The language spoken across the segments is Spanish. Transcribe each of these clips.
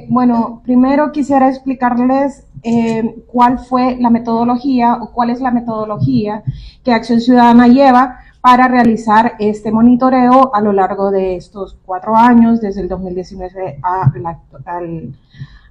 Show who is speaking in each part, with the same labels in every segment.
Speaker 1: Bueno, primero quisiera explicarles cuál fue la metodología o cuál es la metodología que Acción Ciudadana lleva para realizar este monitoreo a lo largo de estos 4 años, desde el 2019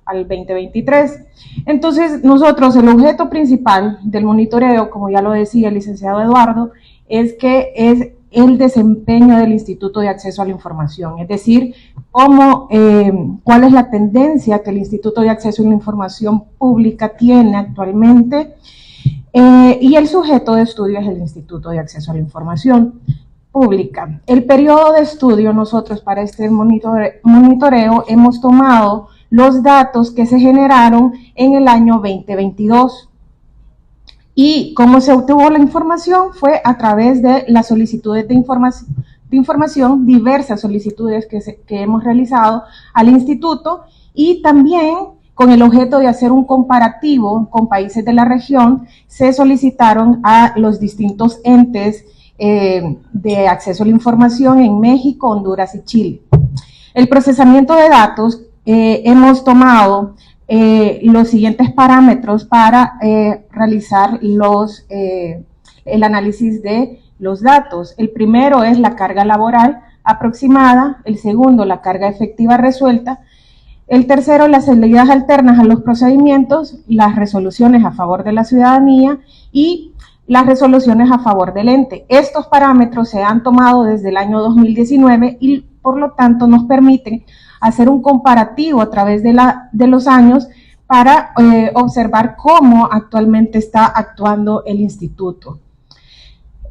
Speaker 1: al 2023. Entonces, nosotros, el objeto principal del monitoreo, como ya lo decía el licenciado Eduardo, es que es el desempeño del Instituto de Acceso a la Información, es decir, cuál es la tendencia que el Instituto de Acceso a la Información Pública tiene actualmente, y el sujeto de estudio es el Instituto de Acceso a la Información Pública. El periodo de estudio, nosotros para este monitoreo hemos tomado los datos que se generaron en el año 2022. Y cómo se obtuvo la información fue a través de las solicitudes de información, diversas solicitudes que hemos realizado al instituto, y también con el objeto de hacer un comparativo con países de la región, se solicitaron a los distintos entes de acceso a la información en México, Honduras y Chile. El procesamiento de datos, hemos tomado los siguientes parámetros para realizar el análisis de los datos. El primero es la carga laboral aproximada, el segundo la carga efectiva resuelta, el tercero las salidas alternas a los procedimientos, las resoluciones a favor de la ciudadanía y las resoluciones a favor del ente. Estos parámetros se han tomado desde el año 2019 y por lo tanto nos permiten hacer un comparativo a través de los años para observar cómo actualmente está actuando el instituto.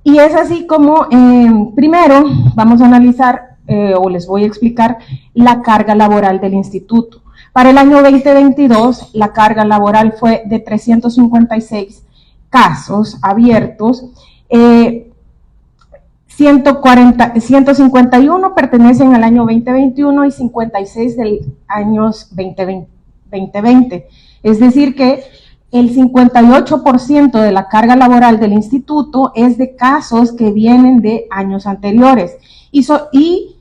Speaker 1: Y es así como, primero, vamos a analizar, o les voy a explicar, la carga laboral del instituto. Para el año 2022, la carga laboral fue de 356 casos abiertos, 151 pertenecen al año 2021 y 56 del año 2020. Es decir que el 58% de la carga laboral del instituto es de casos que vienen de años anteriores. Y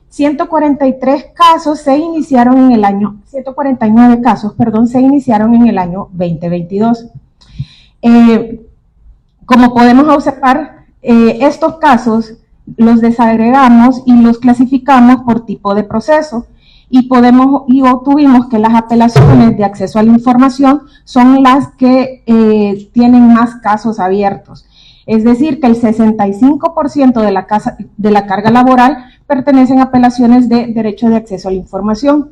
Speaker 1: 143 casos se iniciaron en el año, 149 casos, perdón, se iniciaron en el año 2022. Como podemos observar, estos casos los desagregamos y los clasificamos por tipo de proceso y obtuvimos que las apelaciones de acceso a la información son las que tienen más casos abiertos. Es decir, que el 65% de la carga laboral pertenecen a apelaciones de derecho de acceso a la información.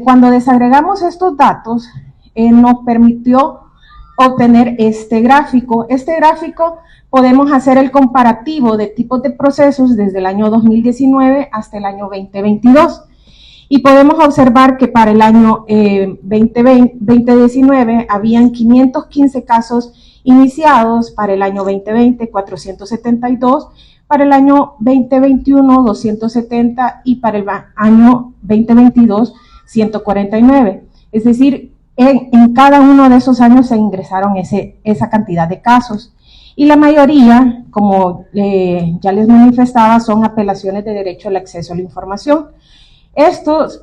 Speaker 1: Cuando desagregamos estos datos, nos permitió obtener este gráfico. Este gráfico podemos hacer el comparativo de tipos de procesos desde el año 2019 hasta el año 2022. Y podemos observar que para el año 2019 habían 515 casos iniciados, para el año 2020 472, para el año 2021 270 y para el año 2022 149. Es decir, en cada uno de esos años se ingresaron esa cantidad de casos. Y la mayoría, como ya les manifestaba, son apelaciones de derecho al acceso a la información. Estos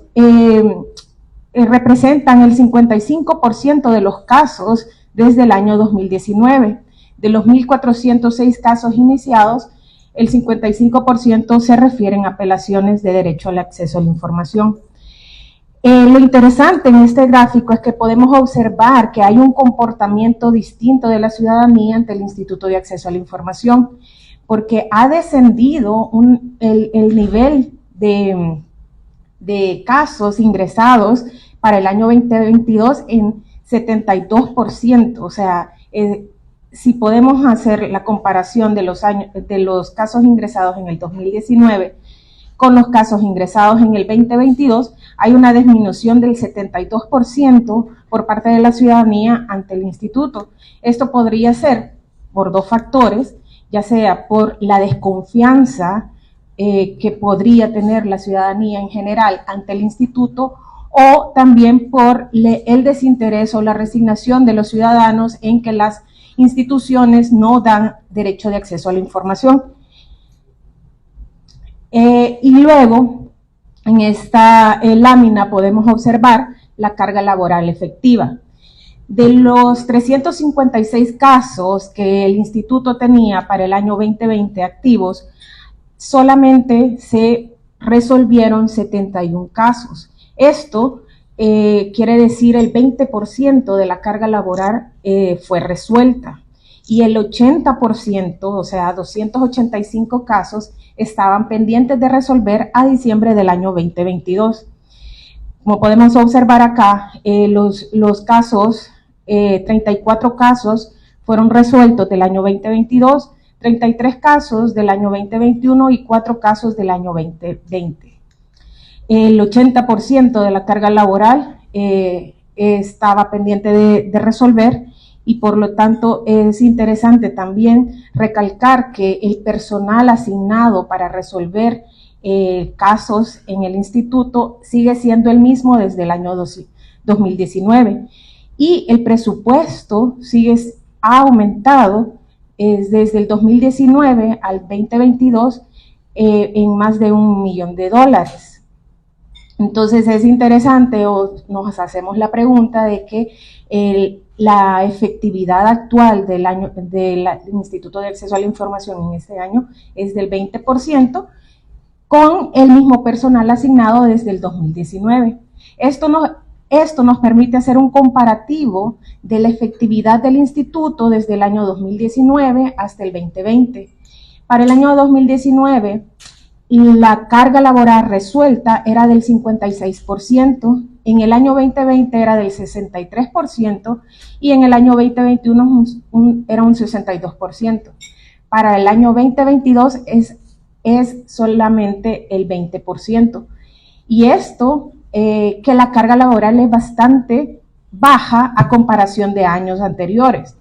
Speaker 1: representan el 55% de los casos desde el año 2019. De los 1.406 casos iniciados, el 55% se refieren a apelaciones de derecho al acceso a la información. Lo interesante en este gráfico es que podemos observar que hay un comportamiento distinto de la ciudadanía ante el Instituto de Acceso a la Información, porque ha descendido el nivel de casos ingresados para el año 2022 en 72%. O sea, si podemos hacer la comparación de los casos ingresados en el 2019 con los casos ingresados en el 2022, hay una disminución del 72% por parte de la ciudadanía ante el instituto. Esto podría ser por dos factores, ya sea por la desconfianza que podría tener la ciudadanía en general ante el instituto, o también por el desinterés o la resignación de los ciudadanos en que las instituciones no dan derecho de acceso a la información. Y luego, En esta lámina podemos observar la carga laboral efectiva. De los 356 casos que el instituto tenía para el año 2020 activos, solamente se resolvieron 71 casos. Esto quiere decir el 20% de la carga laboral fue resuelta y el 80%, o sea, 285 casos, estaban pendientes de resolver a diciembre del año 2022. Como podemos observar acá, los casos, 34 casos fueron resueltos del año 2022, 33 casos del año 2021 y 4 casos del año 2020. El 80% de la carga laboral estaba pendiente de resolver y por lo tanto es interesante también recalcar que el personal asignado para resolver casos en el instituto sigue siendo el mismo desde el año 2019 y el presupuesto ha aumentado desde el 2019 al 2022 en más de $1 millón. Entonces es interesante, o nos hacemos la pregunta de que la efectividad actual del Instituto de Acceso a la Información en este año es del 20%, con el mismo personal asignado desde el 2019. Esto nos permite hacer un comparativo de la efectividad del instituto desde el año 2019 hasta el 2020. Para el año 2019, la carga laboral resuelta era del 56%, en el año 2020 era del 63% y en el año 2021 era un 62%. Para el año 2022 es solamente el 20%. Y esto, que la carga laboral es bastante baja a comparación de años anteriores.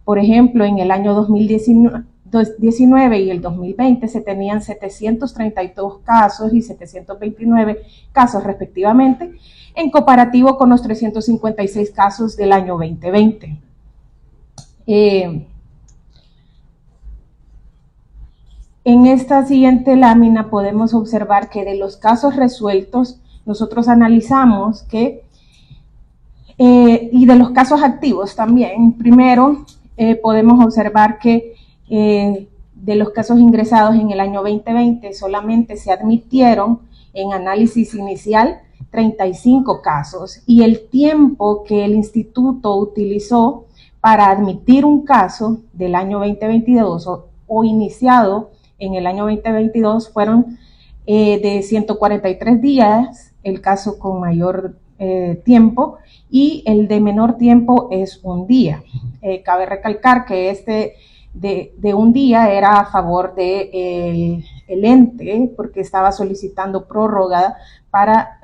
Speaker 1: Por ejemplo, en el año 2019 y el 2020 se tenían 732 casos y 729 casos respectivamente, en comparativo con los 356 casos del año 2020. En esta siguiente lámina podemos observar que de los casos resueltos, nosotros analizamos que, y de los casos activos también, primero podemos observar que de los casos ingresados en el año 2020 solamente se admitieron en análisis inicial 35 casos y el tiempo que el instituto utilizó para admitir un caso del año 2022 o iniciado en el año 2022 fueron de 143 días, el caso con mayor tiempo, y el de menor tiempo es un día. Cabe recalcar que de un día era a favor de el ente, porque estaba solicitando prórroga para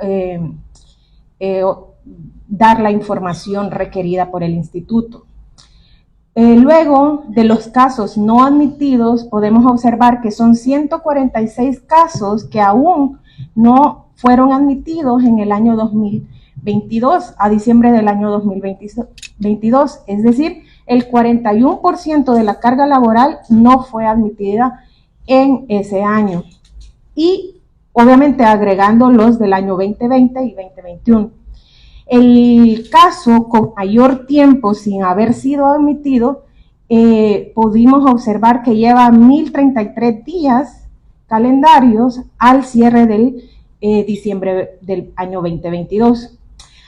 Speaker 1: dar la información requerida por el instituto. Luego de los casos no admitidos, podemos observar que son 146 casos que aún no fueron admitidos en el año 2022, a diciembre del año 2022, es decir, el 41% de la carga laboral no fue admitida en ese año. Y obviamente agregando los del año 2020 y 2021. El caso con mayor tiempo sin haber sido admitido, pudimos observar que lleva 1033 días calendarios al cierre del diciembre del año 2022.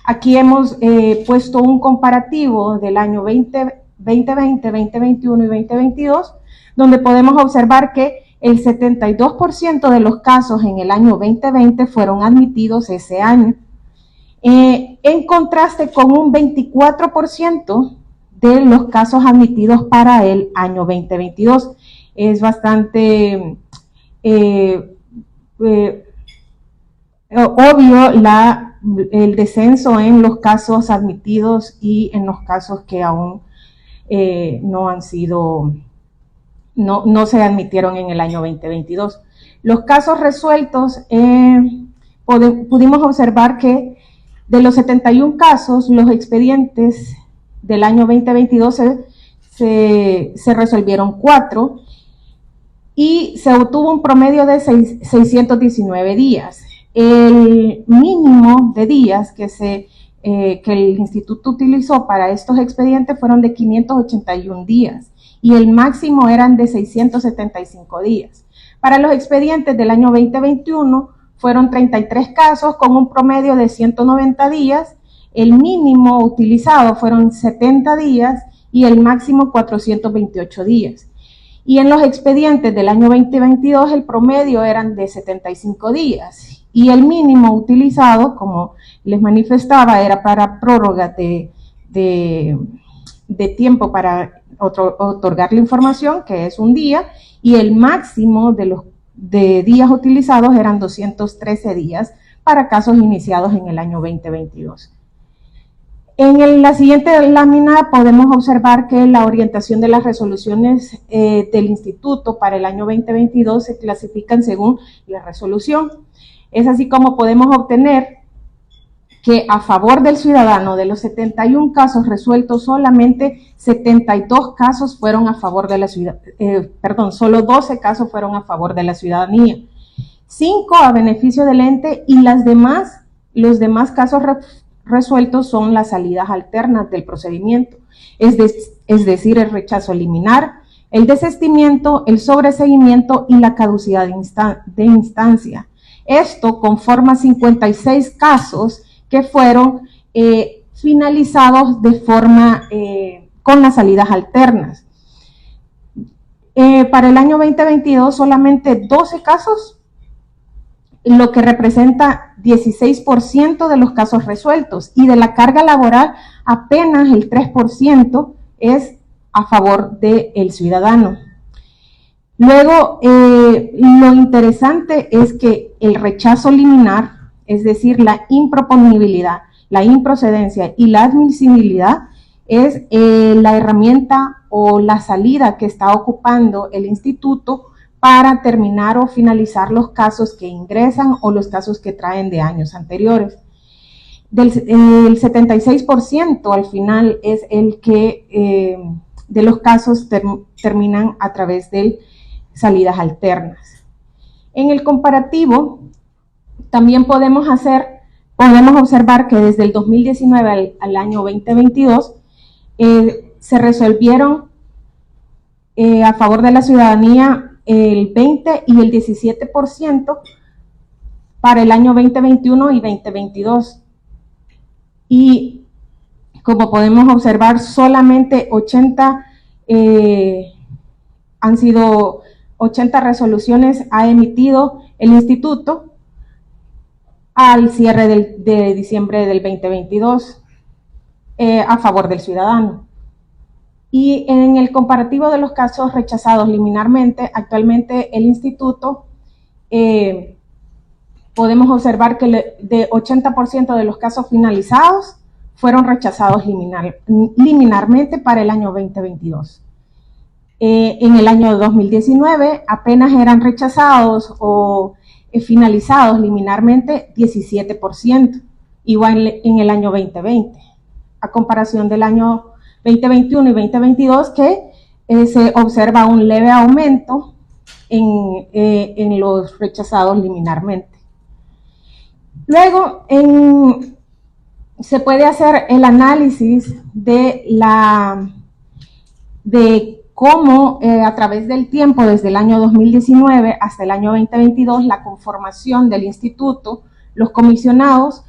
Speaker 1: Aquí hemos puesto un comparativo del año 2020, 2021 y 2022, donde podemos observar que el 72% de los casos en el año 2020 fueron admitidos ese año, en contraste con un 24% de los casos admitidos para el año 2022. Es bastante obvio el descenso en los casos admitidos y en los casos que aún no se admitieron en el año 2022. Los casos resueltos, pudimos observar que de los 71 casos, los expedientes del año 2022 se resolvieron 4 y se obtuvo un promedio de 619 días. El mínimo de días que el instituto utilizó para estos expedientes fueron de 581 días y el máximo eran de 675 días. Para los expedientes del año 2021 fueron 33 casos con un promedio de 190 días, el mínimo utilizado fueron 70 días y el máximo 428 días. Y en los expedientes del año 2022 el promedio eran de 75 días y el mínimo utilizado, como les manifestaba, era para prórrogas de tiempo para otorgar la información, que es un día, y el máximo de días utilizados eran 213 días para casos iniciados en el año 2022. En la siguiente lámina podemos observar que la orientación de las resoluciones del instituto para el año 2022 se clasifican según la resolución. Es así como podemos obtener que a favor del ciudadano, de los 71 casos resueltos, solamente 72 casos fueron a favor de la solo 12 casos fueron a favor de la ciudadanía, 5 a beneficio del ente y los demás casos resueltos son las salidas alternas del procedimiento, es decir, el rechazo liminar, el desistimiento, el sobreseguimiento y la caducidad de instancia. Esto conforma 56 casos que fueron finalizados de forma con las salidas alternas. Para el año 2022 solamente 12 casos, lo que representa 16% de los casos resueltos, y de la carga laboral apenas el 3% es a favor del ciudadano. Luego, lo interesante es que el rechazo liminar, es decir, la improponibilidad, la improcedencia y la admisibilidad, es la herramienta o la salida que está ocupando el instituto para terminar o finalizar los casos que ingresan o los casos que traen de años anteriores. El 76% al final es el que de los casos terminan a través de salidas alternas. En el comparativo, también podemos observar que desde el 2019 al año 2022 se resolvieron a favor de la ciudadanía el 20 y el 17% para el año 2021 y 2022. Y como podemos observar, solamente 80 resoluciones ha emitido el instituto al cierre de diciembre del 2022 a favor del ciudadano. Y en el comparativo de los casos rechazados liminarmente, actualmente el instituto podemos observar que de 80% de los casos finalizados fueron rechazados liminarmente para el año 2022. En el año 2019 apenas eran rechazados o finalizados liminarmente 17%, igual en el año 2020, a comparación del año 2021 y 2022, que se observa un leve aumento en los rechazados liminarmente. Luego, se puede hacer el análisis de cómo a través del tiempo, desde el año 2019 hasta el año 2022, la conformación del instituto, los comisionados,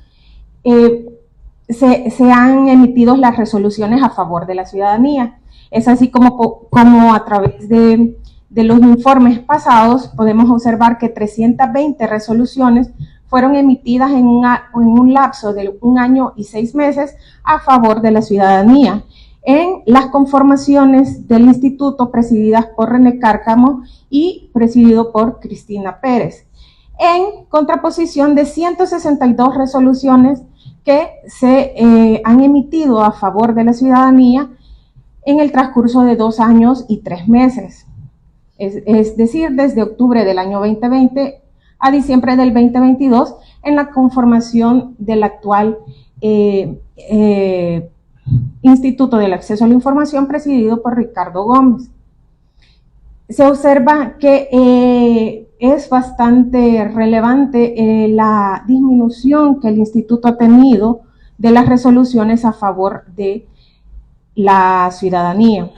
Speaker 1: se han emitido las resoluciones a favor de la ciudadanía. Es así como a través de los informes pasados podemos observar que 320 resoluciones fueron emitidas en un lapso de 1 año y 6 meses a favor de la ciudadanía en las conformaciones del instituto presididas por René Cárcamo y presidido por Cristina Pérez, en contraposición de 162 resoluciones que se han emitido a favor de la ciudadanía en el transcurso de 2 años y 3 meses. Es decir, desde octubre del año 2020 a diciembre del 2022, en la conformación del actual Instituto del Acceso a la Información presidido por Ricardo Gómez. Se observa que es bastante relevante la disminución que el instituto ha tenido de las resoluciones a favor de la ciudadanía.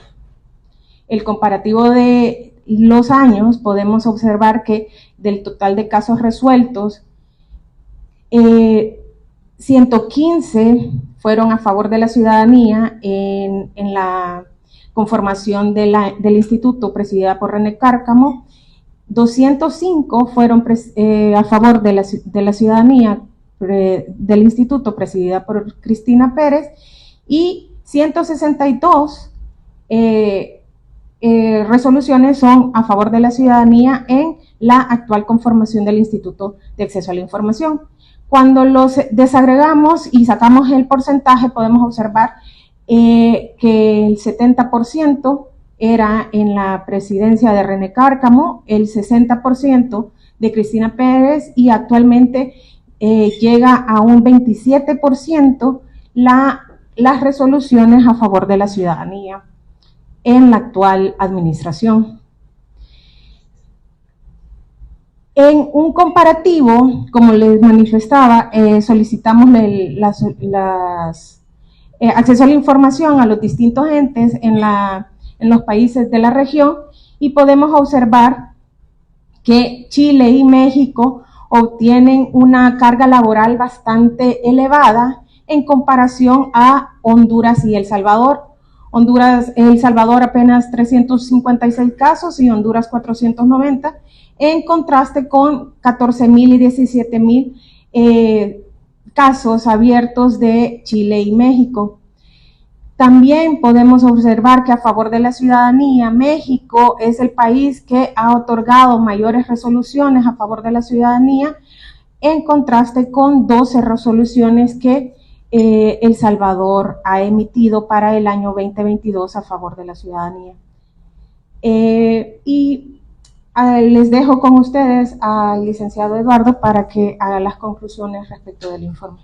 Speaker 1: El comparativo de los años, podemos observar que del total de casos resueltos, 115 fueron a favor de la ciudadanía en la conformación del instituto presidida por René Cárcamo, 205 fueron a favor de la ciudadanía del instituto presidida por Cristina Pérez y 162 resoluciones son a favor de la ciudadanía en la actual conformación del Instituto de Acceso a la Información. Cuando los desagregamos y sacamos el porcentaje, podemos observar que el 70% era en la presidencia de René Cárcamo, el 60% de Cristina Pérez y actualmente llega a un 27% las resoluciones a favor de la ciudadanía en la actual administración. En un comparativo, como les manifestaba, solicitamos acceso a la información a los distintos entes en los países de la región y podemos observar que Chile y México obtienen una carga laboral bastante elevada en comparación a Honduras y El Salvador. El Salvador apenas 356 casos y Honduras 490, en contraste con 14.000 y 17.000 casos abiertos de Chile y México. También podemos observar que a favor de la ciudadanía, México es el país que ha otorgado mayores resoluciones a favor de la ciudadanía, en contraste con 12 resoluciones que El Salvador ha emitido para el año 2022 a favor de la ciudadanía. Les dejo con ustedes al licenciado Eduardo para que haga las conclusiones respecto del informe.